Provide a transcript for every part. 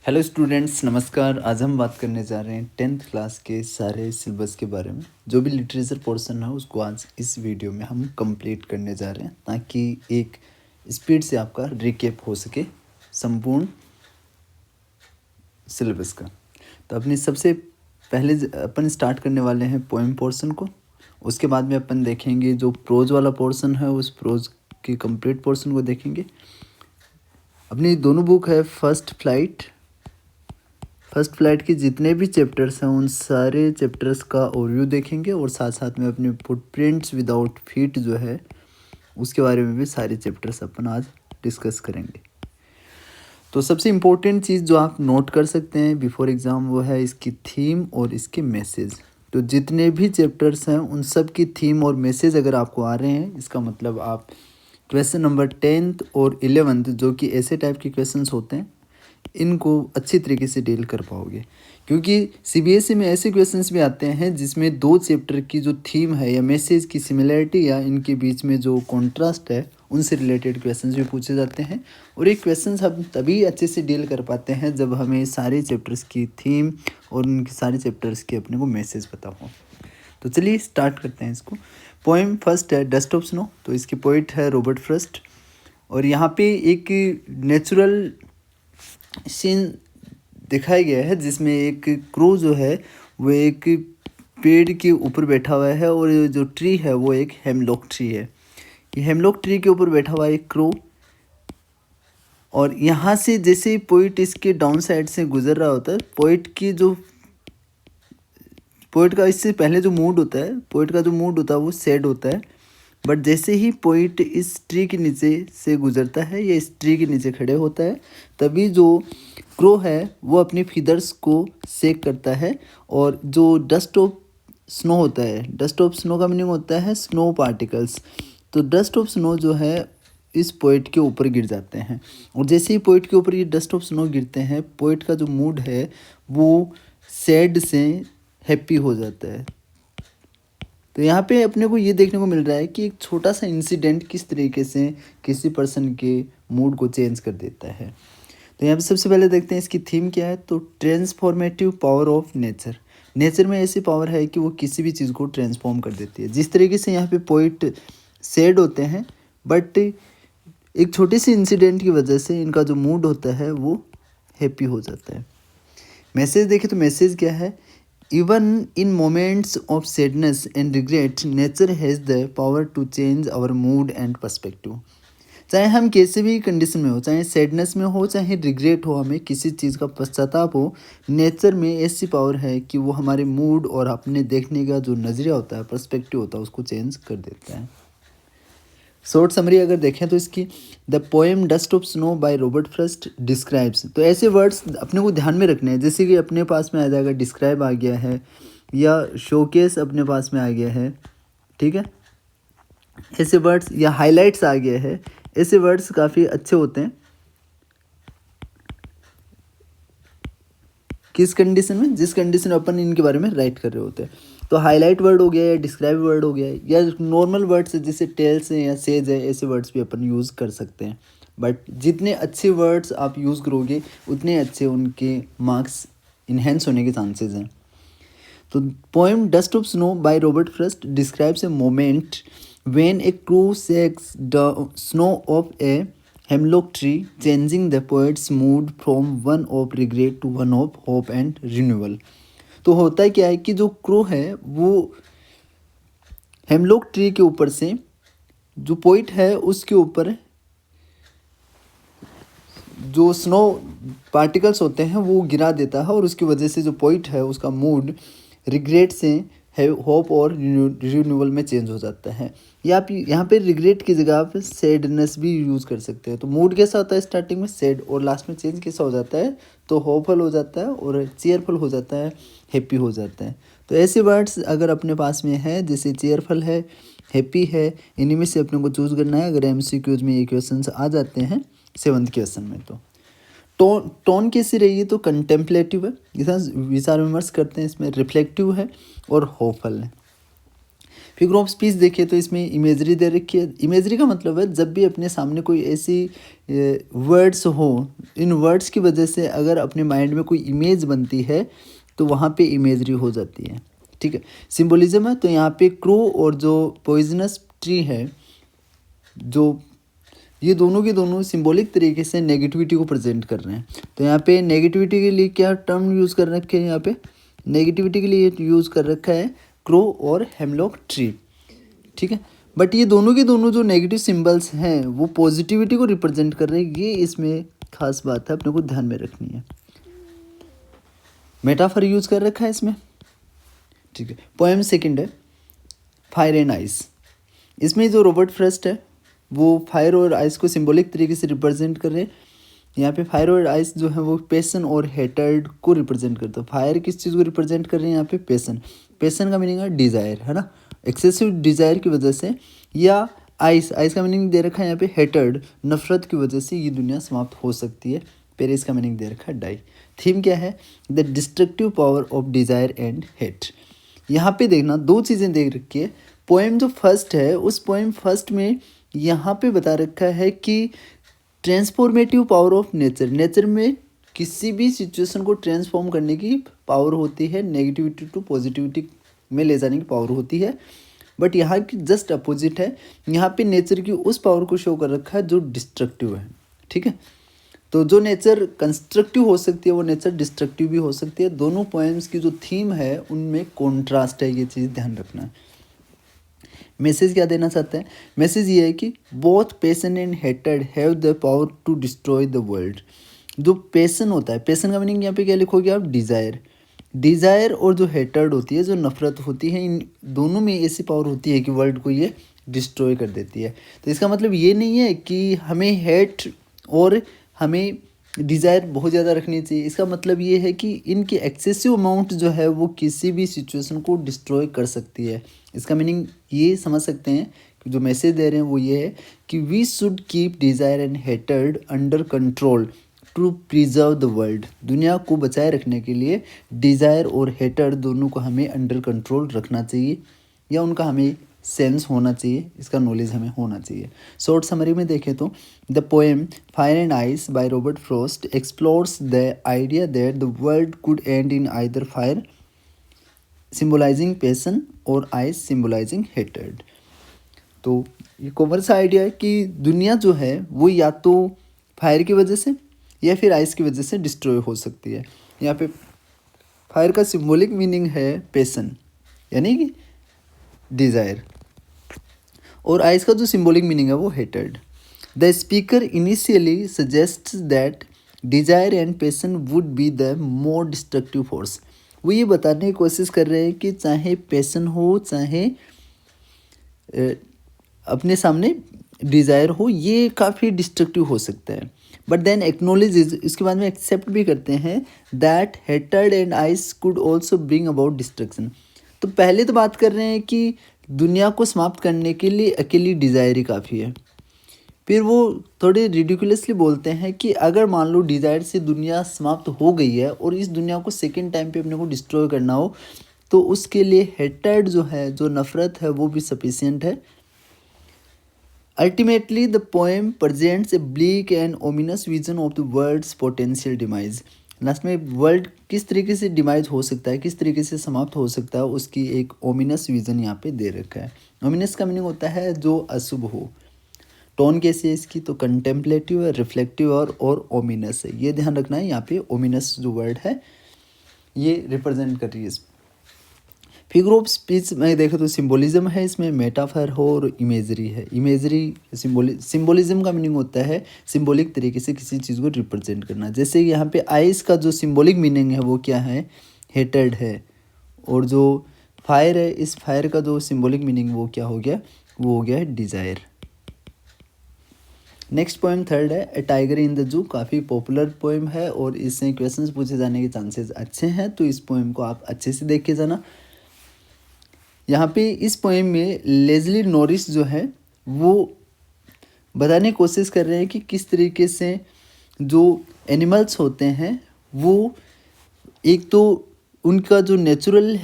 Hello students, नमस्कार। आज हम बात करने जा रहे हैं 10th क्लास के सारे सिलेबस के बारे में। जो भी लिटरेचर पोर्शन है उसको आज इस वीडियो में हम कंप्लीट करने जा रहे हैं ताकि एक स्पीड से आपका रिकेप हो सके संपूर्ण सिलेबस का। तो अपनी सबसे पहले अपन स्टार्ट करने वाले हैं पोएम पोर्शन को। उसके बाद में अपन देखेंगे जो प्रोज वाला पोर्शन है, उस प्रोज के कंप्लीट पोर्शन को देखेंगे। अपनी दोनों बुक है फर्स्ट फ्लाइट के जितने भी चैप्टर्स हैं उन सारे चैप्टर्स का ओवरव्यू देखेंगे और साथ साथ में अपने फुटप्रिंट्स विदाउट फीट जो है उसके बारे में भी सारे चैप्टर्स अपन आज डिस्कस करेंगे। तो सबसे इम्पोर्टेंट चीज़ जो आप नोट कर सकते हैं बिफोर एग्ज़ाम वो है इसकी थीम और इसके मैसेज। तो जितने भी चैप्टर्स हैं उन सब की थीम और मैसेज अगर आपको आ रहे हैं, इसका मतलब आप क्वेश्चन नंबर 10th और 11th जो कि ऐसे टाइप के क्वेश्चंस होते हैं इनको अच्छी तरीके से डील कर पाओगे। क्योंकि सीबीएसई में ऐसे क्वेश्चंस भी आते हैं जिसमें दो चैप्टर की जो थीम है या मैसेज की सिमिलरिटी या इनके बीच में जो कॉन्ट्रास्ट है उनसे रिलेटेड क्वेश्चंस भी पूछे जाते हैं। और ये क्वेश्चंस हम तभी अच्छे से डील कर पाते हैं जब हमें सारे चैप्टर्स की थीम और उनके सारे चैप्टर्स के अपने को मैसेज पता हो। तो चलिए स्टार्ट करते हैं इसको। पोएम फर्स्ट है डस्ट ऑफ स्नो। तो इसके पोइट है रॉबर्ट फ्रॉस्ट। और यहाँ पे एक नेचुरल सीन दिखाया गया है जिसमें एक क्रो जो है वो एक पेड़ के ऊपर बैठा हुआ है और जो ट्री है वो एक हेमलॉक ट्री है। ये हेमलॉक ट्री के ऊपर बैठा हुआ है एक क्रो। और यहाँ से जैसे ही पोइट इसके डाउन साइड से गुजर रहा होता है, पोइट का इससे पहले जो मूड होता है, पोइट का जो मूड होता है वो सैड होता है। बट जैसे ही पोइट इस ट्री के नीचे से गुजरता है या इस ट्री के नीचे खड़े होता है तभी जो क्रो है वो अपनी फीदर्स को शेक करता है और जो डस्ट ऑफ स्नो होता है, डस्ट ऑफ स्नो का मीनिंग होता है स्नो पार्टिकल्स। तो डस्ट ऑफ स्नो जो है इस पोइट के ऊपर गिर जाते हैं। और जैसे ही पोइट के ऊपर ये डस्ट ऑफ स्नो गिरते हैं पोइट का जो मूड है वो सैड से हैप्पी हो जाता है। तो यहाँ पे अपने को ये देखने को मिल रहा है कि एक छोटा सा इंसिडेंट किस तरीके से किसी पर्सन के मूड को चेंज कर देता है। तो यहाँ पे सबसे पहले देखते हैं इसकी थीम क्या है। तो transformative power of nature. Nature में ऐसी पावर है कि वो किसी भी चीज़ को ट्रांसफॉर्म कर देती है। जिस तरीके से यहाँ पे पोइट सैड होते हैं बट एक छोटी सी इंसिडेंट की वजह से इनका जो मूड होता है वो हैप्पी हो जाता है। मैसेज देखें तो मैसेज क्या है। Even in moments of sadness and regret, nature has the power to change our mood and perspective. चाहे हम कैसे भी कंडीशन में हो, चाहे सैडनेस में हो चाहे रिग्रेट हो, हमें किसी चीज़ का पश्चाताप हो, नेचर में ऐसी पावर है कि वो हमारे मूड और अपने देखने का जो नज़रिया होता है, पर्सपेक्टिव होता है, उसको चेंज कर देता है। शॉर्ट समरी अगर देखें तो इसकी the poem dust of snow by Robert Frost describes. तो ऐसे वर्ड्स अपने को ध्यान में रखने हैं, जैसे कि अपने पास में आ जाएगा डिस्क्राइब आ गया है या शोकेस अपने पास में आ गया है, ठीक है। ऐसे वर्ड्स या हाइलाइट्स आ गया है, ऐसे वर्ड्स काफ़ी अच्छे होते हैं। किस कंडीशन में, जिस कंडीशन में अपन इनके बारे में राइट कर रहे होते हैं। तो हाईलाइट वर्ड हो गया या डिस्क्राइब वर्ड हो गया या नॉर्मल वर्ड्स जैसे टेल्स है या सेज है, ऐसे वर्ड्स भी अपन यूज़ कर सकते हैं। बट जितने अच्छे वर्ड्स आप यूज़ करोगे उतने अच्छे उनके मार्क्स इन्हेंस होने के चांसेस हैं। तो poem dust of snow by Robert Frost describes a moment when a crow shakes the snow off a hemlock tree, changing the poet's mood from one of regret to one of hope and renewal. तो होता क्या है कि जो crow है वो hemlock tree के ऊपर से, जो पोइट है उसके ऊपर जो स्नो पार्टिकल्स होते हैं वो गिरा देता है और उसकी वजह से जो पोइट है उसका मूड रिग्रेट से है होप और रिन्यूअल में चेंज हो जाता है। या आप यहाँ पे रिग्रेट की जगह आप सैडनेस भी यूज़ कर सकते हैं। तो मूड कैसा होता है स्टार्टिंग में सैड और लास्ट में चेंज कैसा हो जाता है, तो होपफुल हो जाता है और चेयरफुल हो जाता है, हैप्पी हो जाता है। तो ऐसे वर्ड्स अगर अपने पास में है जैसे चेयरफुल है, हैप्पी है, इन्हीं में से अपने को चूज़ करना है। अगर MCQs में ये क्वेश्चन आ जाते हैं 7th क्वेश्चन में। तो टोन कैसी रही है, तो कंटेम्पलेटिव है, विचार विमर्श करते हैं, इसमें रिफ्लेक्टिव है और होपफुल है। फिगर ऑफ स्पीच देखिए तो इसमें इमेजरी दे रखी है। इमेजरी का मतलब है जब भी अपने सामने कोई ऐसी वर्ड्स हो, इन वर्ड्स की वजह से अगर अपने माइंड में कोई इमेज बनती है तो वहाँ पे इमेजरी हो जाती है, ठीक है। सिंबोलिज्म है तो यहाँ पे क्रो और जो पॉइजनस ट्री है, जो ये दोनों के दोनों सिंबॉलिक तरीके से नेगेटिविटी को प्रेजेंट कर रहे हैं। तो यहाँ पे नेगेटिविटी के लिए क्या टर्म यूज़ कर रखे हैं, यहाँ पे नेगेटिविटी के लिए यूज़ कर रखा है क्रो और हेमलॉक ट्री, ठीक है। बट ये दोनों के दोनों जो नेगेटिव सिंबल्स हैं वो पॉजिटिविटी को रिप्रेजेंट कर रहे हैं, ये इसमें खास बात है, अपने को ध्यान में रखनी है। मेटाफर यूज़ कर रखा है इसमें, ठीक है। पोएम सेकंड है फायर एंड आइस। इसमें जो रॉबर्ट फ्रॉस्ट है वो फायर और आइस को सिंबॉलिक तरीके से रिप्रेजेंट कर रहे हैं। यहाँ पे फायर और आइस जो है वो पैसन और हेटर्ड को रिप्रेजेंट करते हैं। फायर किस चीज़ को रिप्रेजेंट कर रहे हैं यहाँ पे, पैसन। पैसन का मीनिंग है डिज़ायर, है ना, एक्सेसिव डिज़ायर की वजह से। या आइस, आइस का मीनिंग दे रखा है यहाँ पे हेटर्ड, नफरत की वजह से ये दुनिया समाप्त हो सकती है। पेरिस का मीनिंग दे रखा है डाई। थीम क्या है, the destructive power of desire and hate. यहाँ पे देखना दो चीज़ें देख रखी है। पोएम जो फर्स्ट है उस पोएम फर्स्ट में यहाँ पे बता रखा है कि transformative power of nature, nature में किसी भी सिचुएशन को ट्रांसफॉर्म करने की पावर होती है, नेगेटिविटी टू पॉजिटिविटी में ले जाने की पावर होती है। बट यहाँ की जस्ट अपोजिट है, यहाँ पे नेचर की उस पावर को शो कर रखा है जो डिस्ट्रक्टिव है, ठीक है। तो जो नेचर कंस्ट्रक्टिव हो सकती है वो नेचर डिस्ट्रक्टिव भी हो सकती है। दोनों पोएम्स की जो थीम है उनमें कॉन्ट्रास्ट है, ये चीज़ ध्यान रखना है। मैसेज क्या देना चाहते हैं, मैसेज ये है कि बोथ पैशन एंड हेटेड have the power to destroy the world. जो पैशन होता है, पैशन का मीनिंग यहाँ पे क्या लिखोगे आप, डिज़ायर। डिज़ायर और जो हेटेड होती है, जो नफरत होती है, इन दोनों में ऐसी पावर होती है कि वर्ल्ड को ये डिस्ट्रॉय कर देती है। तो इसका मतलब ये नहीं है कि हमें हेट और हमें डिज़ायर बहुत ज़्यादा रखनी चाहिए। इसका मतलब ये है कि इनकी एक्सेसिव अमाउंट जो है वो किसी भी सिचुएशन को डिस्ट्रॉय कर सकती है। इसका मीनिंग ये समझ सकते हैं कि जो मैसेज दे रहे हैं वो ये है कि we should keep desire and हेटेड under control to preserve the world. दुनिया को बचाए रखने के लिए डिज़ायर और हेटेड दोनों को हमें अंडर कंट्रोल रखना चाहिए, या उनका हमें सेंस होना चाहिए, इसका नॉलेज हमें होना चाहिए। शॉर्ट समरी में देखें तो the poem fire and ice by Robert Frost explores the idea that the world could end in either fire symbolizing passion और आइस सिम्बोलाइजिंग हेटेड। तो ये कॉमन सा आइडिया है कि दुनिया जो है वो या तो फायर की वजह से या फिर आइस की वजह से डिस्ट्रॉय हो सकती है। यहाँ पे फायर का सिंबॉलिक मीनिंग है पैसन यानी कि डिज़ायर, और आइस का जो सिंबॉलिक मीनिंग है वो hated. The speaker initially suggests that desire and passion would be the more destructive force. वो ये बताने की कोशिश कर रहे हैं कि चाहे पैसन हो चाहे अपने सामने डिज़ायर हो, ये काफ़ी डिस्ट्रक्टिव हो सकता है। बट देन एक्नोलेज, इसके बाद में एक्सेप्ट भी करते हैं that hated and ice could also bring about destruction. तो पहले तो बात कर रहे हैं कि दुनिया को समाप्त करने के लिए अकेली डिज़ायर ही काफ़ी है। फिर वो थोड़े रिडिकुलसली बोलते हैं कि अगर मान लो डिज़ायर से दुनिया समाप्त हो गई है और इस दुनिया को सेकेंड टाइम पे अपने को डिस्ट्रॉय करना हो तो उसके लिए हेटेड जो है, जो नफ़रत है, वो भी सफिशिएंट है। Ultimately the poem presents a bleak and ominous vision of the world's potential demise. Last में वर्ल्ड किस तरीके से डिमाइज हो सकता है, किस तरीके से समाप्त हो सकता है, उसकी एक ओमिनस विजन यहाँ पे दे रखा है। ओमिनस का मीनिंग होता है जो अशुभ हो। टोन कैसी है इसकी, तो कंटेम्पलेटिव है, रिफ्लेक्टिव और ओमिनस है, ये ध्यान रखना है। यहाँ पे ओमिनस जो वर्ड है ये रिप्रेजेंट कर रही है। फिगर ऑफ स्पीच में देखें तो सिंबोलिज्म है, इसमें मेटाफर हो और इमेजरी है। इमेजरी सिंबोलिज्म का मीनिंग होता है सिंबॉलिक तरीके से किसी चीज़ को रिप्रेजेंट करना। जैसे यहाँ पे आइस का जो सिंबॉलिक मीनिंग है वो क्या है, हेटेड है, और जो फायर है, इस फायर का जो सिंबॉलिक मीनिंग वो क्या हो गया, वो हो गया है डिज़ायर। नेक्स्ट पोएम थर्ड है ए टाइगर इन द जू। काफ़ी पॉपुलर पोएम है और इससे क्वेश्चंस पूछे जाने के चांसेस अच्छे हैं, तो इस पोएम को आप अच्छे से देख के जाना। यहाँ पे इस पोएम में लेज़ली नॉरिस जो है वो बताने की कोशिश कर रहे हैं कि किस तरीके से जो एनिमल्स होते हैं वो एक तो उनका जो नेचुरल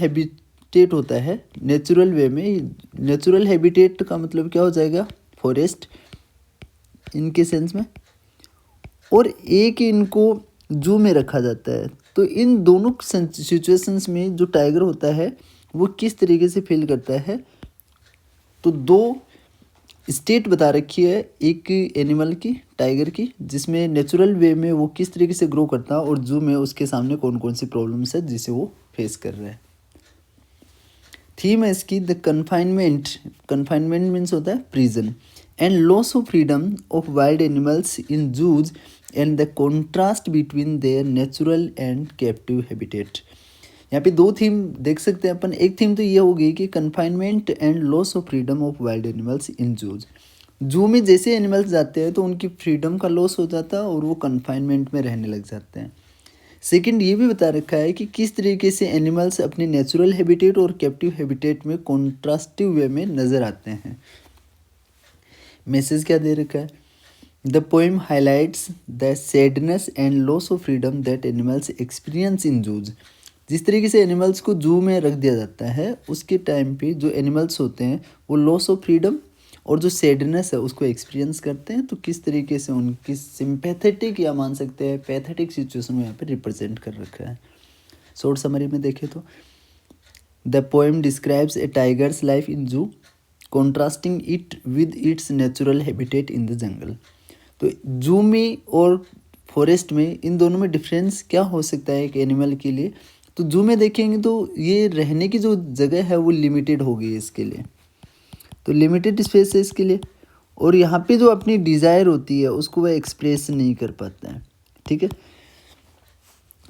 स्टेट होता है नेचुरल वे में, नेचुरल हैबिटेट का मतलब क्या हो जाएगा, फॉरेस्ट इनके सेंस में, और एक इनको जू में रखा जाता है। तो इन दोनों सिचुएशंस में जो टाइगर होता है वो किस तरीके से फील करता है, तो दो स्टेट बता रखी है एक एनिमल की, टाइगर की, जिसमें नेचुरल वे में वो किस तरीके से ग्रो करता है और जू में उसके सामने कौन कौन सी प्रॉब्लम्स है जिसे वो फेस कर रहा है। थीम है इसकी द कन्फाइनमेंट, कन्फाइनमेंट मीन्स होता है prison, and loss of freedom of wild animals in zoos and the contrast between their natural and captive habitat. यहाँ पे दो थीम देख सकते हैं अपन। एक थीम तो ये होगी कि confinement and loss of freedom of wild animals in zoos, zoo में जैसे एनिमल्स जाते हैं तो उनकी फ्रीडम का लॉस हो जाता है और वो कन्फाइनमेंट में रहने लग जाते हैं। सेकंड ये भी बता रखा है कि किस तरीके से एनिमल्स अपने नेचुरल हैबिटेट और कैप्टिव हैबिटेट में कॉन्ट्रास्टिव वे में नज़र आते हैं। मैसेज क्या दे रखा है, the poem highlights the sadness and loss of freedom that animals experience in zoos. जिस तरीके से एनिमल्स को जू में रख दिया जाता है उसके टाइम पे जो एनिमल्स होते हैं वो लॉस ऑफ फ्रीडम और जो सैडनेस है उसको एक्सपीरियंस करते हैं। तो किस तरीके से उनकी सिंपैथेटिक या मान सकते हैं पैथेटिक सिचुएशन में यहाँ पे रिप्रेजेंट कर रखा है। शॉर्ट समरी में देखें तो the poem describes a tiger's life in zoo contrasting it with its natural habitat in the jungle. तो जू में और फॉरेस्ट में इन दोनों में डिफरेंस क्या हो सकता है एक एनिमल के लिए, तो जू में देखेंगे तो ये रहने की जो जगह है वो लिमिटेड हो गई है इसके लिए, तो लिमिटेड स्पेस है इसके लिए, और यहाँ पे जो अपनी डिज़ायर होती है उसको वह एक्सप्रेस नहीं कर पाता है। ठीक है,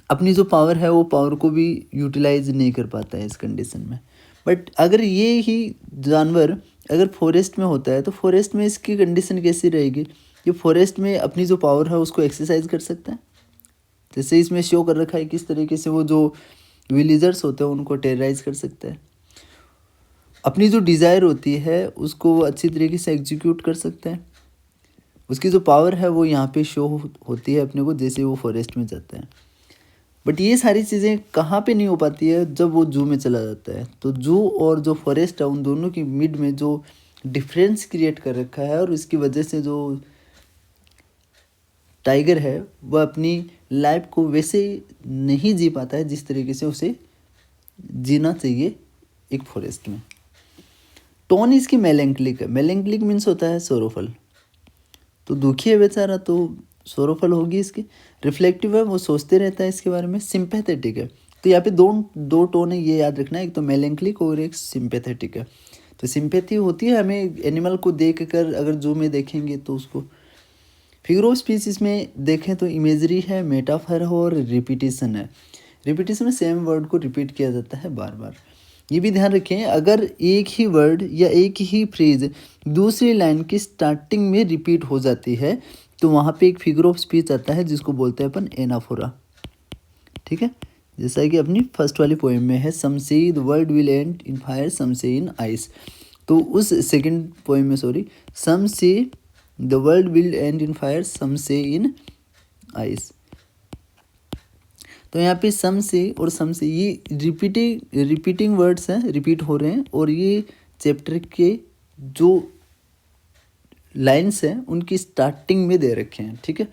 अपनी जो पावर है वो पावर को भी यूटिलाइज नहीं कर पाता है इस कंडीशन में। बट अगर ये ही जानवर अगर फॉरेस्ट में होता है तो फॉरेस्ट में इसकी कंडीशन कैसी रहेगी, ये फॉरेस्ट में अपनी जो पावर है उसको एक्सरसाइज कर सकता है। जैसे इसमें शो कर रखा है किस तरीके से वो जो विलेजर्स होते हैं उनको टेरराइज कर सकता है, अपनी जो डिज़ायर होती है उसको वो अच्छी तरीके से एग्जीक्यूट कर सकता है। उसकी जो पावर है वो यहाँ पे शो होती है अपने को जैसे वो फॉरेस्ट में जाता है। बट ये सारी चीज़ें कहाँ पे नहीं हो पाती है, जब वो जू में चला जाता है। तो जू और जो फॉरेस्ट है उन दोनों की मिड में जो डिफरेंस क्रिएट कर रखा है और इसकी वजह से जो टाइगर है वह अपनी लाइफ को वैसे नहीं जी पाता है जिस तरीके से उसे जीना चाहिए एक फॉरेस्ट में। टोन इसकी मेलेंक्लिक है, मेलेंक्लिक मीन्स होता है सोरोफल, तो दुखी है बेचारा तो सोरोफल होगी इसकी। रिफ्लेक्टिव है, वो सोचते रहता है इसके बारे में। सिंपैथेटिक है, तो यहाँ पे दो टोन है ये याद रखना है, एक तो मेलेंक्लिक और एक सिंपैथेटिक है। तो सिंपैथी होती है हमें एनिमल को देख कर, अगर जू में देखेंगे तो उसको। फिगर ऑफ स्पीच इसमें देखें तो इमेजरी है, मेटाफर है और रिपीटेशन है। रिपीटेशन में सेम वर्ड को रिपीट किया जाता है बार बार। ये भी ध्यान रखें, अगर एक ही वर्ड या एक ही फ्रेज दूसरी लाइन की स्टार्टिंग में रिपीट हो जाती है तो वहाँ पे एक फिगर ऑफ स्पीच आता है जिसको बोलते हैं अपन एनाफोरा। ठीक है, जैसा कि अपनी फर्स्ट वाली पोएम में है, some say the world will end in fire some say in ice. तो उस सेकंड पोएम में some say the world will end in fire some say in ice. तो यहाँ पे सम से और सम से ये रिपीटिंग वर्ड्स हैं, रिपीट हो रहे हैं, और ये चैप्टर के जो लाइन्स हैं उनकी स्टार्टिंग में दे रखे हैं। ठीक है,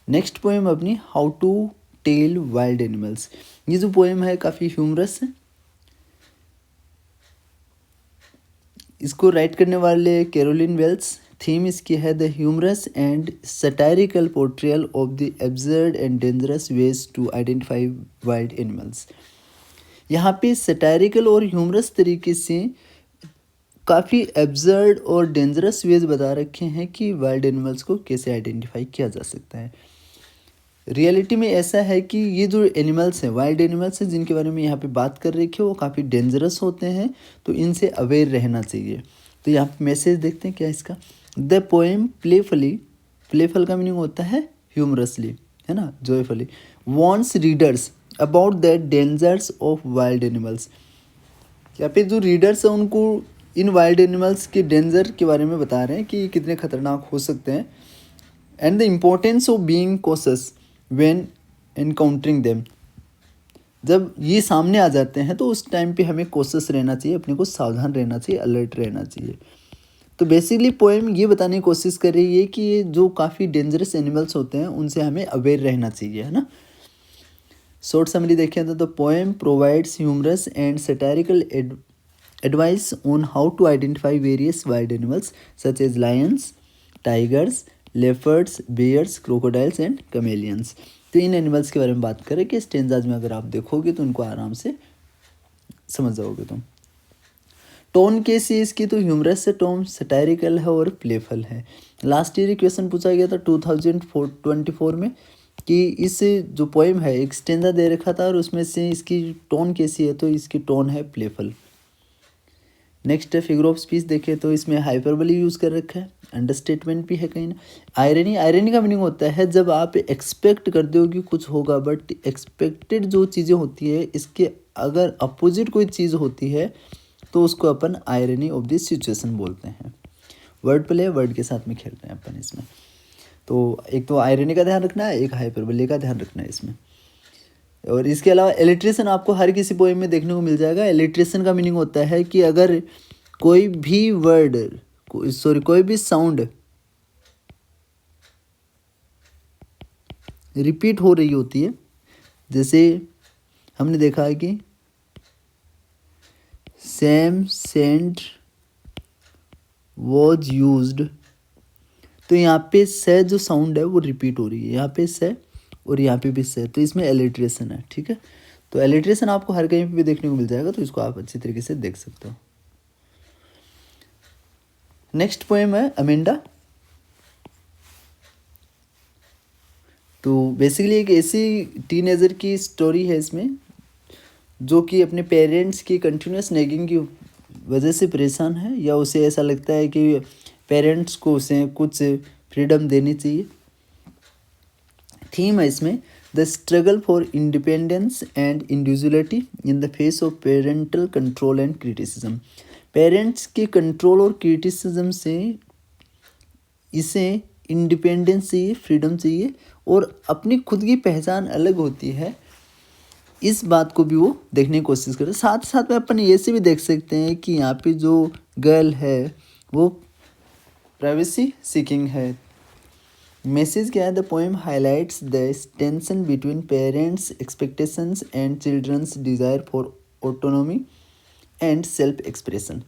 नेक्स्ट पोएम अपनी how to tell wild animals. ये जो पोएम है काफ़ी ह्यूमरस है। इसको राइट करने वाले कैरोलिन वेल्स। थीम इसकी है the humorous and satirical portrayal of the absurd and dangerous ways to identify wild animals. यहाँ पे सटायरिकल और ह्यूमरस तरीके से काफ़ी एब्सर्ड और डेंजरस वेज बता रखे हैं कि वाइल्ड एनिमल्स को कैसे आइडेंटिफाई किया जा सकता है। रियलिटी में ऐसा है कि ये जो एनिमल्स हैं, वाइल्ड एनिमल्स हैं जिनके बारे में यहाँ पे बात कर रखी है, वो काफ़ी डेंजरस होते हैं, तो इनसे अवेयर रहना चाहिए। तो यहाँ पे मैसेज देखते हैं क्या इसका। द पोएम प्लेफुली, प्लेफुल का मीनिंग होता है ह्यूमरसली, है ना, joyfully, wants readers about the dangers of wild animals. यहाँ पे जो रीडर्स हैं उनको इन वाइल्ड एनिमल्स के डेंजर के बारे में बता रहे हैं कि कितने खतरनाक हो सकते हैं, and the importance of being cautious when encountering them. जब ये सामने आ जाते हैं तो उस टाइम पे हमें कोशिश रहना चाहिए, अपने को सावधान रहना चाहिए, अलर्ट रहना चाहिए। तो बेसिकली पोएम ये बताने की कोशिश कर रही है कि ये जो काफ़ी डेंजरस एनिमल्स होते हैं उनसे हमें अवेयर रहना चाहिए, है ना। शॉर्ट समरी देखें तो the poem provides humorous and satirical advice on how to identify various wild animals such as lions, tigers, leopards, bears, crocodiles and chameleons. तो इन एनिमल्स के बारे में बात करें कि स्टेंजाज में अगर आप देखोगे तो उनको आराम से समझ जाओगे तुम। टोन कैसी है इसकी, तो ह्यूमरस है, टोन सटायरिकल है और प्लेफुल है। लास्ट ईयर क्वेश्चन पूछा गया था 2024 में कि इस जो पोएम है एक स्टेंजा दे रखा था और उसमें से इसकी टोन कैसी है, तो इसकी टोन है प्लेफुल। नेक्स्ट है फिगर ऑफ स्पीच देखें तो इसमें हाइपरबली यूज़ कर रखा है, अंडरस्टेटमेंट भी है कहीं ना। आयरनी, आयरनी का मीनिंग होता है जब आप एक्सपेक्ट करते हो कि कुछ होगा बट एक्सपेक्टेड जो चीज़ें होती है इसके अगर अपोजिट कोई चीज़ होती है तो उसको अपन आयरनी ऑफ दिस सिचुएशन बोलते हैं। वर्ड प्ले, वर्ड के साथ में खेल रहे हैं अपन इसमें। तो एक तो आयरनी का ध्यान रखना है, एक हाइपरबली का ध्यान रखना है इसमें। और इसके अलावा एलिट्रेशन आपको हर किसी पोएम में देखने को मिल जाएगा। एलिट्रेशन का मीनिंग होता है कि अगर कोई भी वर्ड, कोई भी साउंड रिपीट हो रही होती है, जैसे हमने देखा है कि सेम सेंट वॉज यूज्ड, तो यहाँ पे से जो साउंड है वो रिपीट हो रही है, यहाँ पे से और यहाँ पे भी से, तो इसमें एलिट्रेशन है, ठीक है। तो एलिट्रेशन आपको हर कहीं पे भी देखने को मिल जाएगा, तो इसको आप अच्छी तरीके से देख सकते हो। नेक्स्ट पोएम है अमेंडा। तो बेसिकली एक ऐसी टीनेजर की स्टोरी है इसमें जो कि अपने पेरेंट्स की कंटिन्यूस नेगिंग की वजह से परेशान है, या उसे ऐसा लगता है कि पेरेंट्स को उसे कुछ फ्रीडम देनी चाहिए। थीम है इसमें the struggle for independence and individuality in the face of parental control and criticism. Parents के कंट्रोल और क्रिटिसिज्म से इसे इंडिपेंडेंस चाहिए, फ्रीडम चाहिए और अपनी खुद की पहचान अलग होती है, इस बात को भी वो देखने की कोशिश करें। साथ साथ में अपन ये से भी देख सकते हैं कि यहाँ पे जो गर्ल है वो प्राइवेसी सीकिंग है। मैसेज क्या है, the poem highlights the tension between parents expectations and children's desire for autonomy and self expression.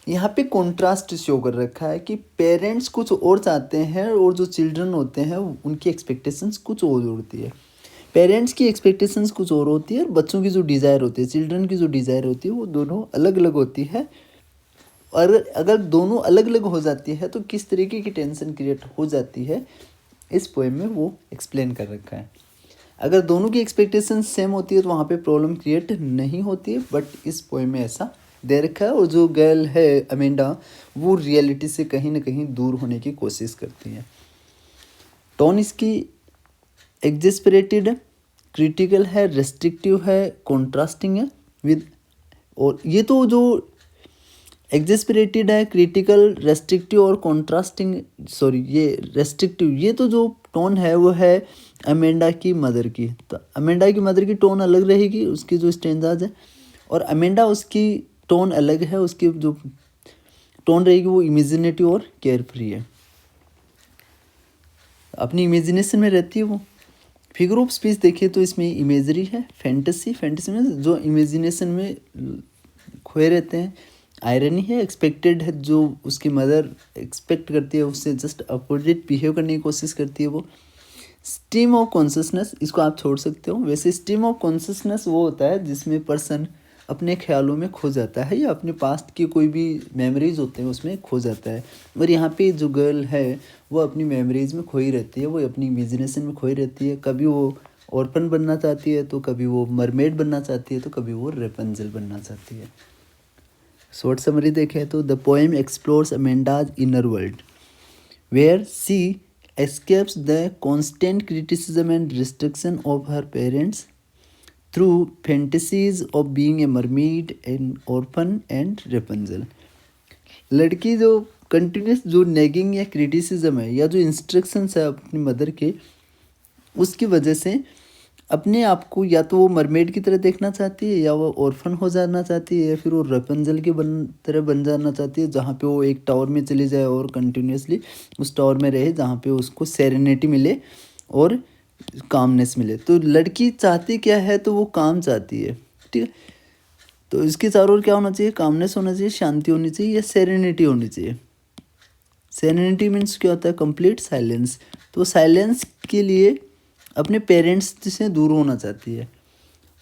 यहाँ पे कॉन्ट्रास्ट शो कर रखा है कि पेरेंट्स कुछ और चाहते हैं और जो चिल्ड्रन होते हैं उनकी एक्सपेक्टेशंस कुछ और होती है। पेरेंट्स की एक्सपेक्टेशंस कुछ और होती है और बच्चों की जो डिज़ायर होती है, चिल्ड्रन की जो डिज़ायर होती है वो दोनों अलग अलग होती है। और अगर दोनों अलग अलग हो जाती है तो किस तरीके की टेंशन क्रिएट हो जाती है, इस पोएम में वो एक्सप्लेन कर रखा है। अगर दोनों की एक्सपेक्टेशन सेम होती है तो वहाँ पे प्रॉब्लम क्रिएट नहीं होती है, बट इस पोएम में ऐसा दे रखा है। और जो गर्ल है अमेंडा वो रियलिटी से कहीं ना कहीं दूर होने की कोशिश करती है। टोन इसकी एग्जेस्परेटेड है, क्रिटिकल है, रेस्ट्रिक्टिव है, कॉन्ट्रास्टिंग है विद। और ये तो जो एग्जेस्परेटेड है, क्रिटिकल, रेस्ट्रिक्टिव और कॉन्ट्रास्टिंग, ये रेस्ट्रिक्टिव, ये तो जो टोन है वो है अमेंडा की मदर की। तो अमेंडा की मदर की टोन अलग रहेगी, उसकी जो स्टेंजाज है, और अमेंडा उसकी टोन अलग है, उसकी जो टोन रहेगी वो इमेजिनेटिव और केयर फ्री है, अपनी इमेजिनेशन में रहती है वो। फिगर ऑफ स्पीच देखिए तो इसमें इमेजरी है, फैंटेसी, फैंटेसी में जो इमेजिनेशन में खोए रहते हैं। आयरनी है, एक्सपेक्टेड है, जो उसकी मदर एक्सपेक्ट करती है उससे जस्ट अपोजिट बिहेव करने की कोशिश करती है वो। स्ट्रीम ऑफ कॉन्शियसनेस, इसको आप छोड़ सकते हो। वैसे स्ट्रीम ऑफ कॉन्शियसनेस वो होता है जिसमें पर्सन अपने ख्यालों में खो जाता है या अपने पास्ट की कोई भी मेमोरीज होते हैं उसमें खो जाता है। और यहाँ पे जो गर्ल है वो अपनी मेमोरीज में खोई रहती है, वो अपनी इमेजिनेशन में खोई रहती है। कभी वो ऑर्फन बनना चाहती है, तो कभी वो मरमेड बनना चाहती है, तो कभी वो रेपंजल बनना चाहती है। शॉर्ट समरी देखें तो the poem explores Amanda's inner world where she escapes the constant criticism and restriction of her parents through fantasies of being a mermaid, an orphan and Rapunzel। लड़की जो कंटिन्यूस जो नेगिंग या criticism है या जो instructions है अपनी mother के, उसकी वजह से अपने आप को या तो वो मरमेड की तरह देखना चाहती है, या वो ऑर्फन हो जाना चाहती है, या फिर वो रपंजल की तरह बन जाना चाहती है, जहाँ पे वो एक टावर में चली जाए और कंटिन्यूसली उस टावर में रहे, जहाँ पे उसको सेरेनिटी मिले और कामनेस मिले। तो लड़की चाहती क्या है, तो वो काम चाहती है, ठीक है। तो इसके चारों ओर क्या होना चाहिए, कामनेस होना चाहिए, शांति होनी चाहिए, या सेरेनिटी होनी चाहिए। सेरेनिटी मीन्स क्या होता है, कंप्लीट साइलेंस। तो साइलेंस के लिए अपने पेरेंट्स से दूर होना चाहती है।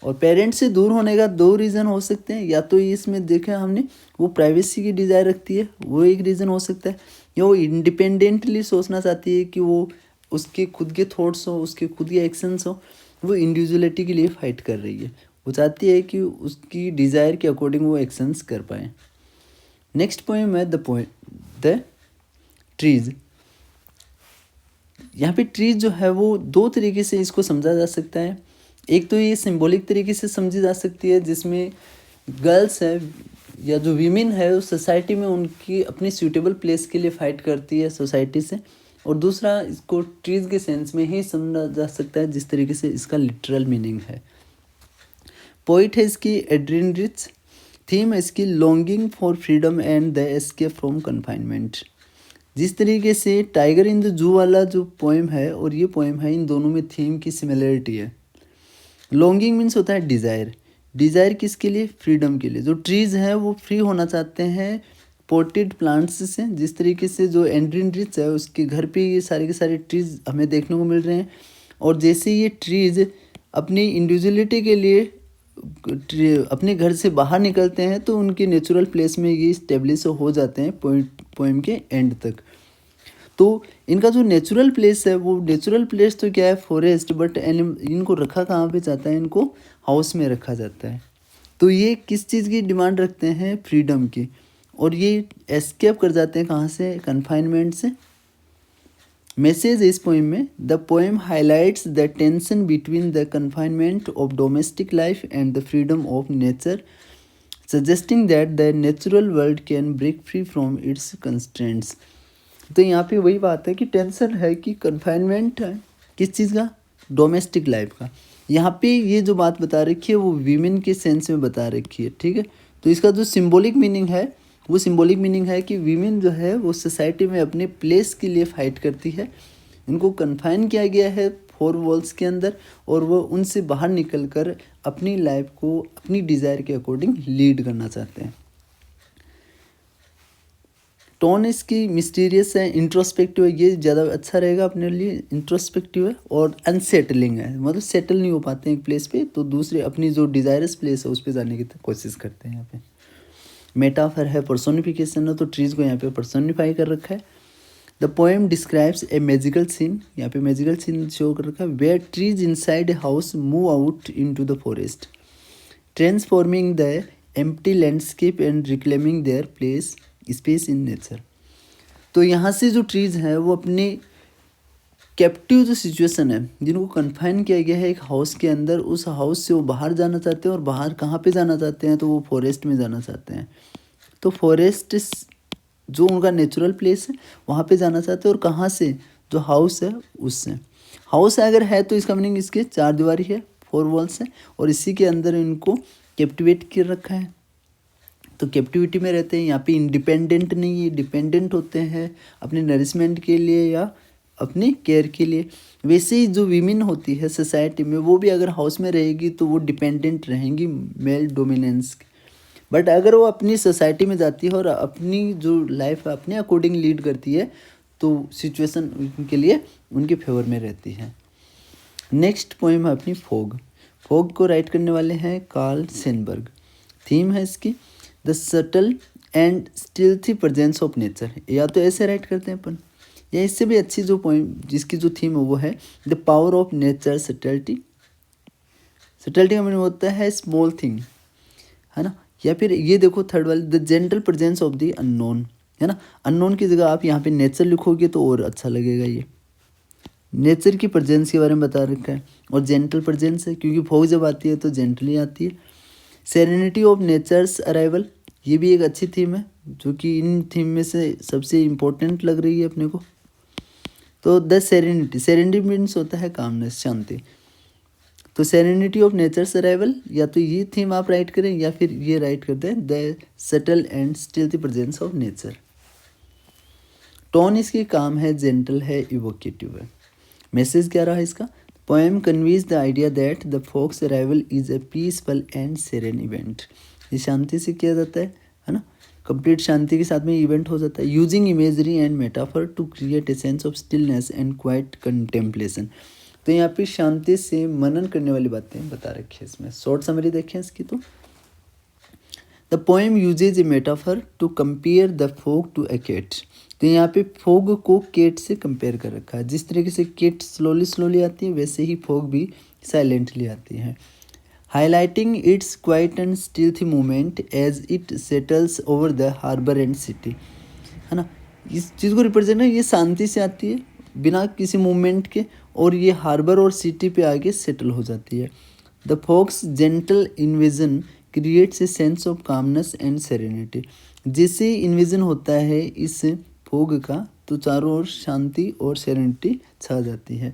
और पेरेंट्स से दूर होने का दो रीज़न हो सकते हैं, या तो इसमें देखा हमने वो प्राइवेसी की डिज़ायर रखती है, वो एक रीज़न हो सकता है, या वो इंडिपेंडेंटली सोचना चाहती है कि वो उसके खुद के थॉट्स हो, उसके खुद के एक्शंस हो, वो इंडिविजुअलिटी के लिए फाइट कर रही है। वो चाहती है कि उसकी डिज़ायर के अकॉर्डिंग वो एक्शंस कर पाए। नेक्स्ट पोएम है द ट्रीज। यहाँ पे ट्रीज जो है वो दो तरीके से इसको समझा जा सकता है। एक तो ये सिंबॉलिक तरीके से समझी जा सकती है, जिसमें गर्ल्स है या जो वीमेन है उस सोसाइटी में उनकी अपनी सूटेबल प्लेस के लिए फाइट करती है सोसाइटी से। और दूसरा इसको ट्रीज के सेंस में ही समझा जा सकता है, जिस तरीके से इसका लिटरल मीनिंग है। पोइट है इसकी एड्रिन रिच, थीम है इसकी longing for freedom and the escape from confinement. जिस तरीके से टाइगर इन द जू वाला जो पोएम है और ये पोएम है, इन दोनों में थीम की सिमिलरिटी है। लॉन्गिंग मीन्स होता है डिज़ायर, डिज़ायर किसके लिए, फ्रीडम के लिए। जो ट्रीज़ हैं वो फ्री होना चाहते हैं पोटेड प्लांट्स से। जिस तरीके से जो एंड्रिन रिच है उसके घर पे ये सारे के सारे ट्रीज़ हमें देखने को मिल रहे हैं। और जैसे ये ट्रीज़ अपनी इंडिविजुअलिटी के लिए अपने घर से बाहर निकलते हैं, तो उनके नेचुरल प्लेस में ये इस्टेब्लिश हो जाते हैं पोएम के एंड तक। तो इनका जो नेचुरल प्लेस है, वो नेचुरल प्लेस तो क्या है, फॉरेस्ट, बट इनको रखा कहाँ पे जाता है, इनको हाउस में रखा जाता है। तो ये किस चीज़ की डिमांड रखते हैं, फ्रीडम की। और ये एस्केप कर जाते हैं कहाँ से, कन्फाइनमेंट से। मैसेज इस पोएम में, the poem highlights the tension between the confinement of domestic life and the freedom of nature, suggesting that the natural world can break free from its constraints. तो यहाँ पे वही बात है कि टेंशन है कि कन्फाइनमेंट है किस चीज़ का, डोमेस्टिक लाइफ का। यहाँ पे ये जो बात बता रखी है वो वीमेन के सेंस में बता रखी है, ठीक है। तो इसका जो सिंबॉलिक मीनिंग है वो सिंबॉलिक मीनिंग है कि वीमेन जो है वो सोसाइटी में अपने प्लेस के लिए फाइट करती है। इनको कन्फाइन किया गया है 4 वॉल्स के अंदर, और वो उनसे बाहर निकल कर अपनी लाइफ को अपनी डिज़ायर के अकॉर्डिंग लीड करना चाहते हैं। टोन इसकी मिस्टीरियस है, इंट्रोस्पेक्टिव है, ये ज़्यादा अच्छा रहेगा अपने लिए। इंट्रोस्पेक्टिव है और अनसेटलिंग है, मतलब सेटल नहीं हो पाते हैं एक प्लेस पे, तो दूसरे अपनी जो डिज़ायरस प्लेस है उस पर जाने की कोशिश करते हैं। यहाँ पे मेटाफर है, पर्सोनिफिकेशन है, तो ट्रीज़ को यहाँ पे पर्सोनिफाई कर रखा है। The poem describes a magical scene, यहाँ पे मैजिकल सीन शो कर रखा है, where trees inside a house move out into the forest, transforming the empty landscape and reclaiming their place space in nature. तो यहाँ से जो ट्रीज़ हैं वो अपने कैप्टिव जो सिचुएशन है, जिनको कन्फाइन किया गया है एक हाउस के अंदर, उस हाउस से वो बाहर जाना चाहते हैं। और बाहर कहाँ पे जाना चाहते हैं, तो वो फॉरेस्ट में जाना चाहते हैं। तो फॉरेस्ट जो उनका नेचुरल प्लेस है वहाँ पे जाना चाहते हैं। और कहाँ से, जो हाउस है उससे। हाउस अगर है तो इसका मीनिंग इसके 4 दीवारी है, 4 वॉल्स है, और इसी के अंदर इनको कैप्टिवेट कर रखा है। तो कैप्टिविटी में रहते हैं। यहाँ पे इंडिपेंडेंट नहीं है, डिपेंडेंट होते हैं अपने नरिशमेंट के लिए या अपने केयर के लिए। वैसे ही जो वीमेन होती है सोसाइटी में, वो भी अगर हाउस में रहेगी तो वो डिपेंडेंट रहेंगी मेल डोमिनेंस की। बट अगर वो अपनी सोसाइटी में जाती है और अपनी जो लाइफ अपने अकॉर्डिंग लीड करती है, तो सिचुएशन उनके लिए उनके फेवर में रहती है। नेक्स्ट पोएम है अपनी फोग। फोग को राइट करने वाले हैं कार्ल सेनबर्ग। थीम है इसकी the subtle and stealthy presence of nature, या तो ऐसे राइट करते हैं अपन, या इससे भी अच्छी जो पोएम जिसकी जो थीम है वो है द पावर ऑफ नेचर सटल्टी। सटल्टी का मतलब होता है स्मॉल थिंग, है ना। या फिर ये देखो थर्ड वाली, the gentle presence of the unknown, है ना। अननोन की जगह आप यहाँ पे नेचर लिखोगे तो और अच्छा लगेगा। ये नेचर की प्रेजेंस के बारे में बता रखा है। और जेंटल प्रेजेंस है क्योंकि फॉग जब आती है तो जेंटली आती है। सेरेनिटी ऑफ नेचर्स अराइवल, ये भी एक अच्छी थीम है जो कि इन थीम में से सबसे इम्पोर्टेंट लग रही है अपने को। तो द सेरेनिटी, सेरेनिटी मीन्स होता है कामनेस, शांति। तो सेरेनिटी ऑफ नेचर्स अराइवल, या तो ये थीम आप राइट करें या फिर ये राइट कर दें, the subtle and stealthy presence of nature. Tone इसकी काम है, जेंटल है, इवोकेटिव है। मैसेज क्या रहा इसका? Poem conveys the idea that the fog's arrival is a peaceful and serene event. ये शांति से किया जाता है ना, कंप्लीट शांति के साथ में इवेंट हो जाता है। Using imagery and metaphor to create a sense of stillness and quiet contemplation. तो यहाँ पे शांति से मनन करने वाली बातें बता रखी है इसमें। शॉर्ट समरी देखें इसकी तो, the poem uses a metaphor to compare the fog to a cat. तो यहाँ पे फोग को केट से कंपेयर कर रखा है। जिस तरीके से केट स्लोली आती है वैसे ही फोग भी साइलेंटली आती है। Highlighting its quiet and stealthy movement as it settles over the harbour and city, है ना। इस चीज़ को रिप्रेजेंट है, ये शांति से आती है बिना किसी मूवमेंट के, और ये हार्बर और सिटी पे आके सेटल हो जाती है। The folks gentle invasion creates a sense of calmness and serenity. जैसे इन्विजन होता है इस फोग का तो चारों ओर शांति और सेरेनिटी छा जाती है।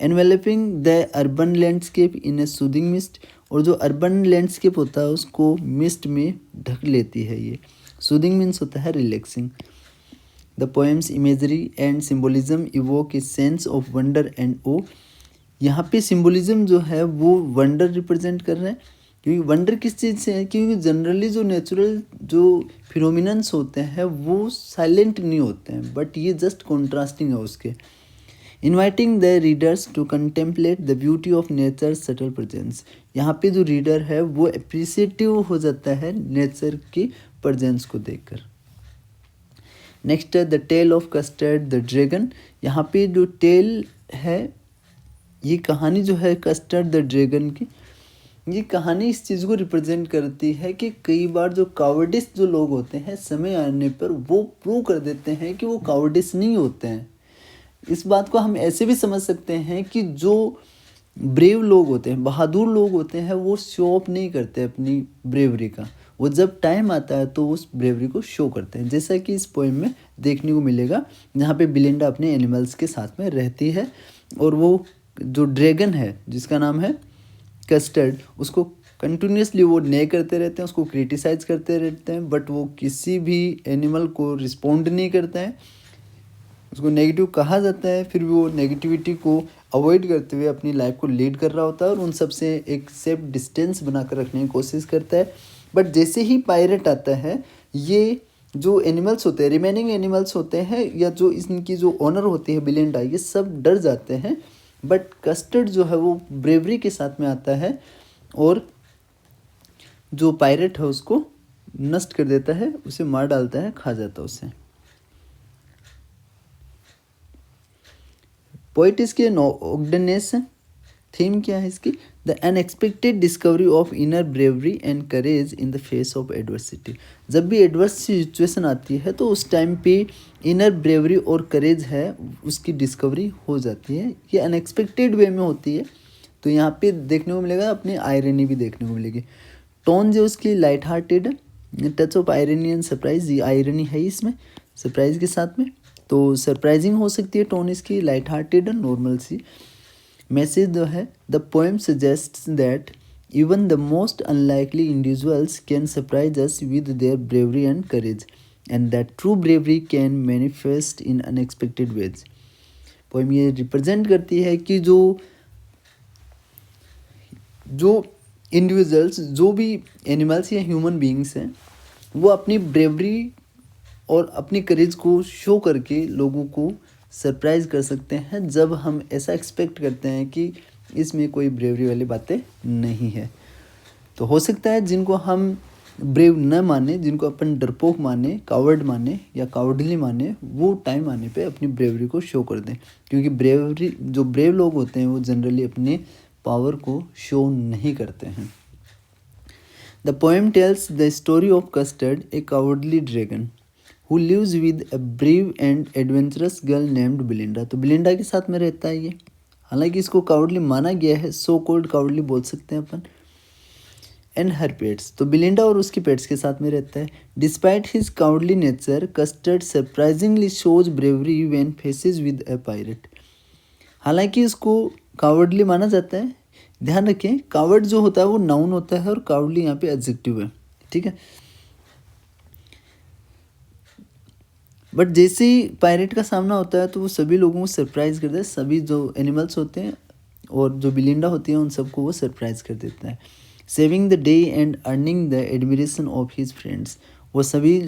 Enveloping the urban landscape in A soothing mist, और जो अर्बन लैंडस्केप होता है उसको मिस्ट में ढक लेती है ये। सूदिंग मीन्स होता है relaxing. The poem's imagery and symbolism evoke a sense of wonder and awe. यहाँ पे सिम्बोलिज्म जो है वो वंडर रिप्रेजेंट कर रहे हैं, क्योंकि वंडर किस चीज़ से है, क्योंकि जनरली जो नेचुरल जो फिनोमिनन्स होते हैं वो साइलेंट नहीं होते हैं, बट ये जस्ट कॉन्ट्रास्टिंग है उसके। Inviting the readers to contemplate the beauty of nature subtle presence. यहाँ पे जो रीडर है वो अप्रिसिएटिव हो जाता है नेचर की प्रेजेंस को देखकर। नेक्स्ट है the tale of Custard the dragon. यहाँ पे जो टेल है ये कहानी जो है कस्टर्ड द ड्रैगन की, ये कहानी इस चीज़ को रिप्रेजेंट करती है कि कई बार जो कावर्डिस जो लोग होते हैं समय आने पर वो प्रूव कर देते हैं कि वो कावर्डिस नहीं होते हैं। इस बात को हम ऐसे भी समझ सकते हैं कि जो ब्रेव लोग होते हैं, बहादुर लोग होते हैं, वो शो ऑफ नहीं करते अपनी ब्रेवरी का, वो जब टाइम आता है तो उस ब्रेवरी को शो करते हैं। जैसा कि इस पोएम में देखने को मिलेगा, जहाँ पे बिलिंडा अपने एनिमल्स के साथ में रहती है और वो जो ड्रैगन है जिसका नाम है कस्टर्ड, उसको कंटिन्यूसली वो ने करते रहते हैं, उसको क्रिटिसाइज करते रहते हैं, बट वो किसी भी एनिमल को रिस्पोंड नहीं करता है। उसको नेगेटिव कहा जाता है, फिर भी वो नेगेटिविटी को अवॉइड करते हुए अपनी लाइफ को लीड कर रहा होता है और उन सब से एक सेफ डिस्टेंस बनाकर रखने की कोशिश करता है। बट जैसे ही पायरेट आता है, ये जो एनिमल्स होते हैं, रिमेनिंग एनिमल्स होते हैं, या जो इनकी जो ओनर होती है बिलिंडा, ये सब डर जाते हैं। बट कस्टर्ड जो है वो ब्रेवरी के साथ में आता है और जो पायरेट है उसको नष्ट कर देता है, उसे मार डालता है, खा जाता है उसे। पोइट इसके नोगडनेस थीम क्या है इसकी? The unexpected discovery of inner bravery and courage in the face of adversity. जब भी एडवर्स सिचुएशन आती है तो उस टाइम पे इनर ब्रेवरी और करेज है उसकी डिस्कवरी हो जाती है। ये अनएक्सपेक्टेड वे में होती है, तो यहाँ पे देखने को मिलेगा, अपनी आयरनी भी देखने को मिलेगी। टोन जो उसकी light hearted, touch of irony and surprise, ये आयरनी है इसमें सरप्राइज के साथ में, तो सरप्राइजिंग हो सकती है टोन इसकी, लाइट हार्टेड नॉर्मल सी। मैसेज जो है, the poem suggests that even the most unlikely individuals can surprise us with their bravery and courage and that true bravery can manifest in unexpected ways. Poem ये represent करती है कि जो individuals, जो भी एनिमल्स या ह्यूमन बीइंग्स हैं, वो अपनी ब्रेवरी और अपनी करेज को शो करके लोगों को सरप्राइज कर सकते हैं जब हम ऐसा एक्सपेक्ट करते हैं कि इसमें कोई ब्रेवरी वाली बातें नहीं है। तो हो सकता है जिनको हम ब्रेव न माने, जिनको अपन डरपोक माने, कावर्ड माने या कावर्डली माने, वो टाइम आने पे अपनी ब्रेवरी को शो कर दें, क्योंकि ब्रेवरी, जो ब्रेव लोग होते हैं वो जनरली अपने पावर को शो नहीं करते हैं। The poem tells the story of custard, A cowardly dragon who lives with a brave and adventurous girl named बिलिंडा। तो बिलिंडा के साथ में रहता है ये, हालांकि इसको कावर्डली माना गया है, सो कॉल्ड कावर्डली बोल सकते हैं अपन। एंड हर पेट्स, तो बिलिंडा और उसके पेट्स के साथ में रहता है। Despite his cowardly nature, custard surprisingly shows bravery when faces with a pirate. हालांकि इसको कावर्डली माना जाता है, ध्यान रखें कावर्ड जो होता है वो नाउन होता है और कावर्डली यहाँ पे एडजेक्टिव है, ठीक है। बट जैसे ही पायरेट का सामना होता है तो वो सभी लोगों को सरप्राइज कर देता है, सभी जो एनिमल्स होते हैं और जो बिलिंडा होती है उन सबको वो सरप्राइज कर देता है। Saving the day and earning the admiration of his friends, वो सभी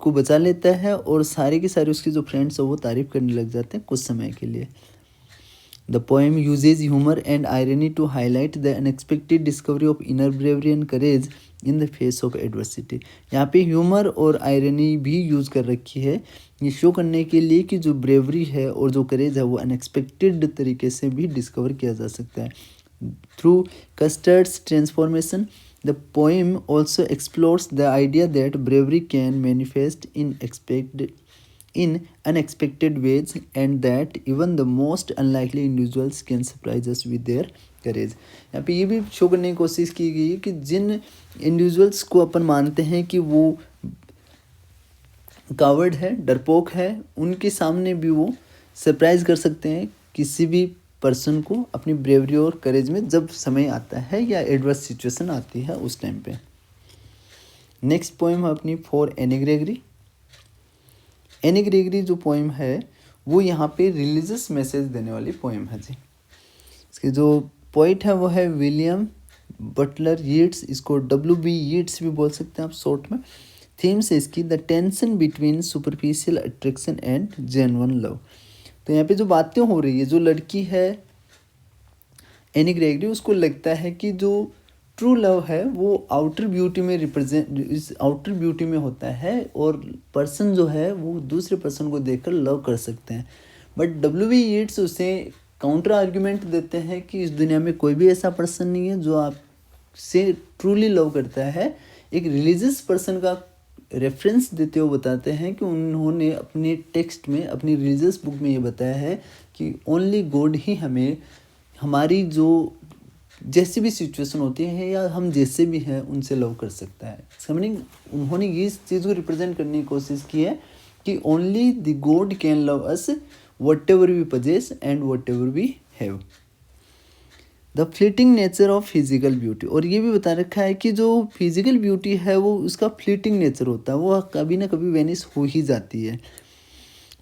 को बचा लेता है और सारे के सारे उसके जो फ्रेंड्स हैं वो तारीफ करने लग जाते हैं कुछ समय के लिए। The poem uses humour and irony to highlight the unexpected discovery of inner bravery and courage in the face of adversity. यहाँ पे ह्यूमर और आयरनी भी यूज़ कर रखी है ये शो करने के लिए कि जो ब्रेवरी है और जो करेज है वो अनएक्सपेक्टेड तरीके से भी डिस्कवर किया जा सकता है। Through Custard's transformation the poem also explores the idea that bravery can manifest in unexpected ways and that even the most unlikely individuals can surprise us with their courage। यहाँ पे ये भी शो करने की कोशिश की गई है कि जिन इंडिविजुअल्स को अपन मानते हैं कि वो कावर्ड है, डरपोक है, उनके सामने भी वो सरप्राइज कर सकते हैं किसी भी पर्सन को अपनी ब्रेवरी और करेज में जब समय आता है या एडवर्स सिचुएशन आती है उस टाइम पे। नेक्स्ट पोएम है अपनी for any Gregory. Any Gregory जो पोएम है वो यहाँ पे रिलीजियस मैसेज देने वाली पोएम है जी। इसके जो पोइट है वो है विलियम बटलर यीट्स, इसको WB यीट्स भी बोल सकते हैं आप शॉर्ट में। थीम्स है इसकी the tension between superficial attraction and genuine love. तो यहाँ पे जो बातें हो रही है, जो लड़की है एनी ग्रेगरी उसको लगता है कि जो ट्रू लव है वो आउटर ब्यूटी में आउटर ब्यूटी में होता है और पर्सन जो है वो दूसरे पर्सन को देखकर लव कर सकते हैं। बट WB यीट्स उसे काउंटर आर्ग्यूमेंट देते हैं कि इस दुनिया में कोई भी ऐसा पर्सन नहीं है जो आपसे ट्रूली लव करता है। एक रिलीजियस पर्सन का रेफरेंस देते हुए बताते हैं कि उन्होंने अपने टेक्स्ट में, अपनी रिलीजियस बुक में ये बताया है कि ओनली गॉड ही हमें हमारी जो जैसी भी सिचुएशन होती है या हम जैसे भी हैं उनसे लव कर सकता है। इसका मीनिंग उन्होंने ये इस चीज़ को रिप्रेजेंट करने की कोशिश की है कि only the god can love us whatever we possess and whatever we have. The fleeting nature of physical beauty, और ये भी बता रखा है कि जो फिजिकल ब्यूटी है वो उसका फ्लीटिंग नेचर होता है, वो कभी ना कभी वेनिस हो ही जाती है।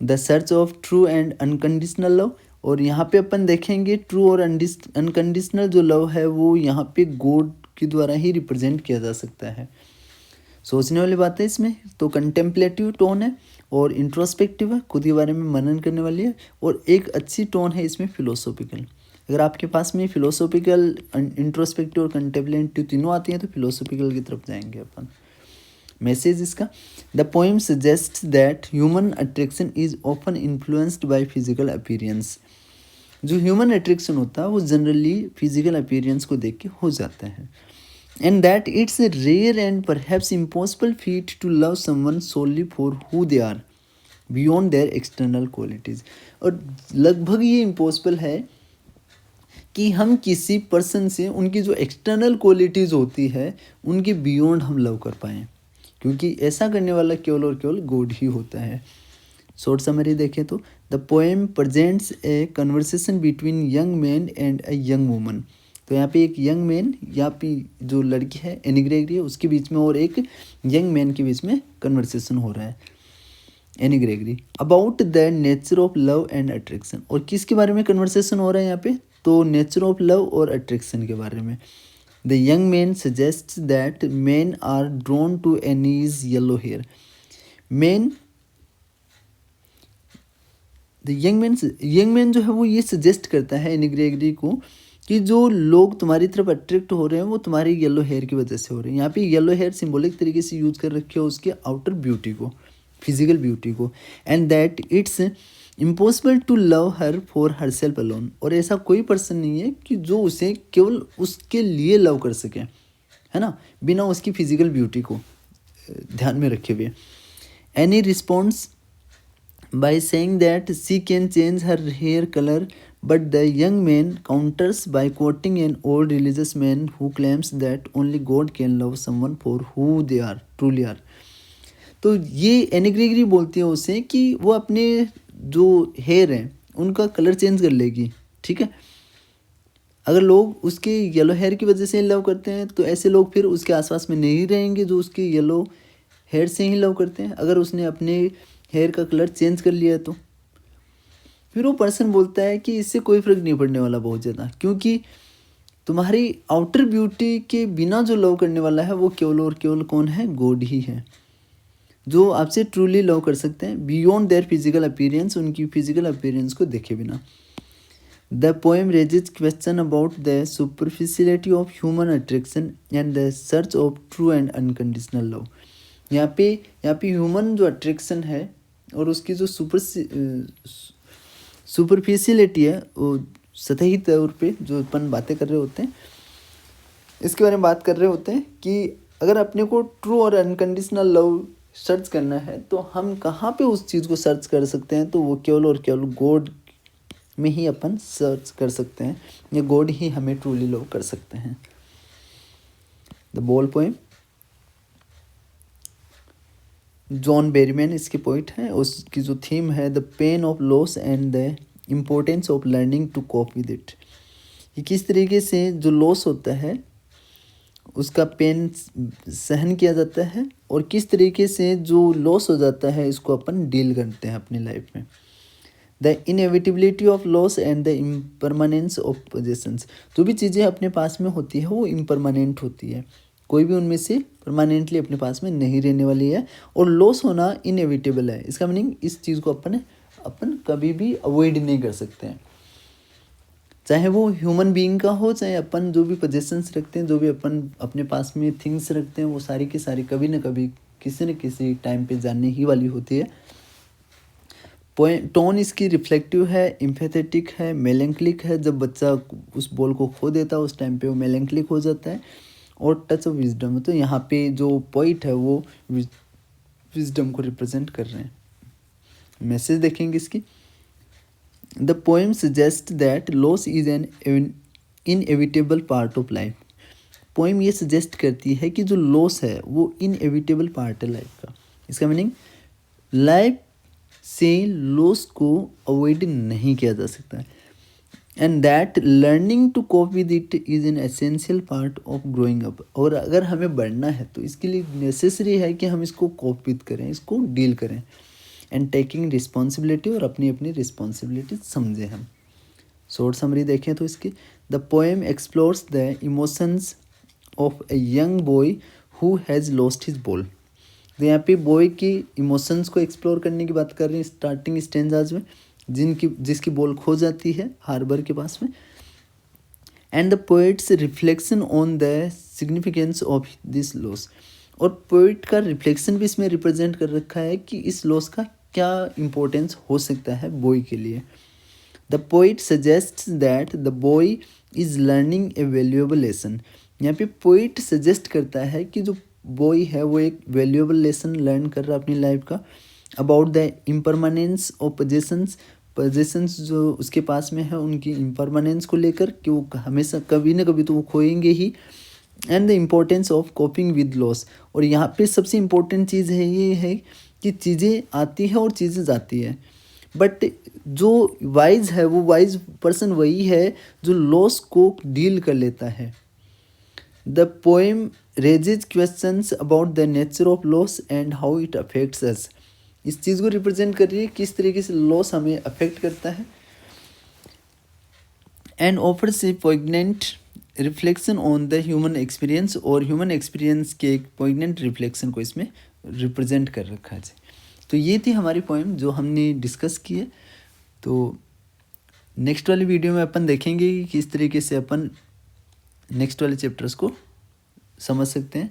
The search of true and unconditional love, और यहाँ पे अपन देखेंगे ट्रू और अनकंडीशनल जो लव है वो यहाँ पे गॉड के द्वारा ही रिप्रेजेंट किया जा सकता है। सोचने वाली बात है इसमें। तो कंटेम्पलेटिव टोन है और इंट्रोस्पेक्टिव है, खुद के बारे में मनन करने वाली है, और एक अच्छी टोन है इसमें फिलोसॉफिकल। अगर आपके पास में फिलोसॉफिकल, इंट्रोस्पेक्टिव और कंटेम्पलेटिव तीनों आती हैं तो फिलोसॉफिकल की तरफ जाएंगे अपन। मैसेज इसका, the poem suggest that human attraction is often influenced by physical appearance. जो ह्यूमन अट्रैक्शन होता है वो जनरली फिजिकल अपीयरेंस को देख के हो जाता है। And that it's a rare and perhaps impossible feat to love someone solely for who they are beyond their external qualities. और लगभग ये इम्पॉसिबल है कि हम किसी पर्सन से उनकी जो एक्सटर्नल क्वालिटीज़ होती है उनके बियॉन्ड हम लव कर पाएँ, क्योंकि ऐसा करने वाला केवल और केवल गॉड ही होता है। शॉर्ट समरी देखें तो the poem presents A conversation between young man and a young woman. तो यहाँ पे एक यंग मैन, यहाँ पे जो लड़की है एनी ग्रेगरी है उसके बीच में और एक यंग मैन के बीच में कन्वर्सेशन हो रहा है any Gregory about the nature of love and attraction. और किसके बारे में कन्वर्सेशन हो रहा है यहाँ पे? तो नेचर ऑफ लव और अट्रैक्शन के बारे में। The young man suggest that men are drawn to Annie's yellow hair. Man the young man जो है वो ये सजेस्ट करता है एनी ग्रेगरी को कि जो लोग तुम्हारी तरफ अट्रैक्ट हो रहे हैं वो तुम्हारे येलो हेयर की वजह से हो रहे हैं। यहाँ पे येलो हेयर सिंबॉलिक तरीके से यूज कर रखे हो उसके आउटर ब्यूटी को, फिजिकल ब्यूटी को, and that it's impossible to love her for her self alone. और ऐसा कोई पर्सन नहीं है कि जो उसे केवल उसके लिए लव कर सके, है ना, बिना उसकी फिजिकल ब्यूटी को ध्यान में रखे हुए। Any response by saying that she can change her hair color, but the young man counters by quoting an old religious man who claims that only God can love someone for who they are, truly are। तो ये any Gregory बोलती है उसे कि वो अपने जो hair हैं उनका कलर चेंज कर लेगी, ठीक है, अगर लोग उसके येलो हेयर की वजह से लव करते हैं तो ऐसे लोग फिर उसके आसपास में नहीं रहेंगे जो उसके येलो हेयर से ही लव करते हैं। अगर उसने अपने हेयर का कलर चेंज कर लिया तो फिर वो पर्सन बोलता है कि इससे कोई फ़र्क नहीं पड़ने वाला बहुत ज़्यादा, क्योंकि तुम्हारी आउटर ब्यूटी के बिना जो लव करने वाला है वो केवल और केवल कौन है, गॉड ही है, जो आपसे ट्रूली लव कर सकते हैं बियॉन्ड देयर फिजिकल अपीयरेंस, उनकी फिजिकल अपीयरेंस को देखे बिना। The poem raises question about the superficiality of human attraction and the search of true and unconditional love. यहाँ पे ह्यूमन जो अट्रैक्शन है और उसकी जो सुपरफिशियलिटी है, वो सतही तौर पे जो अपन बातें कर रहे होते हैं, इसके बारे में बात कर रहे होते हैं कि अगर अपने को ट्रू और अनकंडीशनल लव सर्च करना है तो हम कहाँ पे उस चीज़ को सर्च कर सकते हैं, तो वो केवल और केवल गॉड में ही अपन सर्च कर सकते हैं, या गॉड ही हमें ट्रूली लव कर सकते हैं। The ball poem, John Berryman इसके पोइट हैं, उसकी जो थीम है the pain of loss and the importance of learning to cope with it. ये किस तरीके से जो लॉस होता है उसका पेन सहन किया जाता है और किस तरीके से जो लॉस हो जाता है इसको अपन डील करते हैं अपनी लाइफ में। The inevitability of loss and the impermanence of possessions, जो भी चीज़ें अपने पास में होती है वो इम्परमानेंट होती है, कोई भी उनमें से परमानेंटली अपने पास में नहीं रहने वाली है, और लॉस होना इनएविटेबल है। इसका मीनिंग इस चीज़ को अपन कभी भी अवॉइड नहीं कर सकते हैं, चाहे वो ह्यूमन बीइंग का हो, चाहे अपन जो भी पोजेशंस रखते हैं, जो भी अपन अपने पास में थिंग्स रखते हैं, वो सारी की सारी कभी ना कभी किसी न किसी टाइम पे जानने ही वाली होती है। टोन इसकी रिफ्लेक्टिव है, एम्पैथेटिक है, मेलैंकलिक है। जब बच्चा उस बॉल को खो देता है उस टाइम पे वो मेलैंकलिक हो जाता है। और टच ऑफ विजडम, तो यहाँ पे जो पोइट है वो विजडम को रिप्रेजेंट कर रहे हैं। मैसेज देखेंगे इसकी। The poem suggest that loss is an inevitable part of life. Poem ये सजेस्ट करती है कि जो लॉस है वो इनएविटेबल पार्ट है लाइफ का। इसका मीनिंग लाइफ से लॉस को अवॉइड नहीं किया जा सकता है, and that learning to cope with it is an essential part of growing up. और अगर हमें बढ़ना है तो इसके लिए नेसेसरी है कि हम इसको कोप विद करें, इसको डील करें, एंड टेकिंग रिस्पॉन्सिबिलिटी, और अपनी अपनी रिस्पॉन्सिबिलिटी समझें हम। शॉर्ट समरी देखें तो इसकी, the poem explores the emotions of a young boy who has lost his ball. तो यहाँ पे बॉय की इमोशंस को एक्सप्लोर करने की बात कर रहे हैं स्टार्टिंग स्टेंजाज में, जिसकी बॉल खो जाती है हार्बर के पास में। And the poets reflection on the significance of this loss, और पोएट का रिफ्लेक्शन भी इसमें रिप्रेजेंट कर रखा है कि इस लॉस का क्या इम्पोर्टेंस हो सकता है बॉय के लिए। The poet suggest that the boy is learning A valuable lesson. यहाँ पे पोएट सजेस्ट करता है कि जो बॉय है वो एक वैल्यूएबल लेसन लर्न कर रहा है अपनी लाइफ का, about the impermanence of possessions जो उसके पास में है उनकी इम्परमानेंस को लेकर, कि वो हमेशा कभी ना कभी तो वो खोएंगे ही, and the importance of coping with loss. और यहाँ पे सबसे इम्पोर्टेंट चीज़ है ये है कि चीज़ें आती है और चीज़ें जाती है, बट जो वाइज है वो वाइज पर्सन वही है जो लॉस को डील कर लेता है। The poem raises questions about the nature of loss and how it affects us. इस चीज़ को रिप्रेजेंट कर रही है किस तरीके से लॉस हमें अफेक्ट करता है, and offers A poignant reflection on the human experience, और ह्यूमन एक्सपीरियंस के एक पॉइग्नेंट रिफ्लेक्शन को इसमें रिप्रेजेंट कर रखा है। तो ये थी हमारी पोएम जो हमने डिस्कस की है। तो नेक्स्ट वाली वीडियो में अपन देखेंगे कि किस तरीके से अपन नेक्स्ट वाले चैप्टर्स को समझ सकते हैं।